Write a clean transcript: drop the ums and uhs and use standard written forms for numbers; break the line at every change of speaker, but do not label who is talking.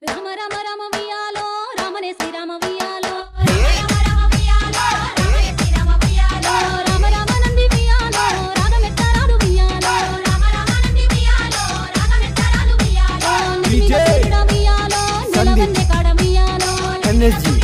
రామ రామ రామ వియాలో రామనే శ్రీరామ వియాలో రామ రామ వియాలో రామనే శ్రీరామ వియాలో రామ రామ నంది వియాలో రాగమెత్తరాలు వియాలో రామ రామ నంది వియాలో రాగమెత్తరాలు వియాలో నిజ వియాలో నెలవన్నే కాడ వియాలో
ఎనర్జీ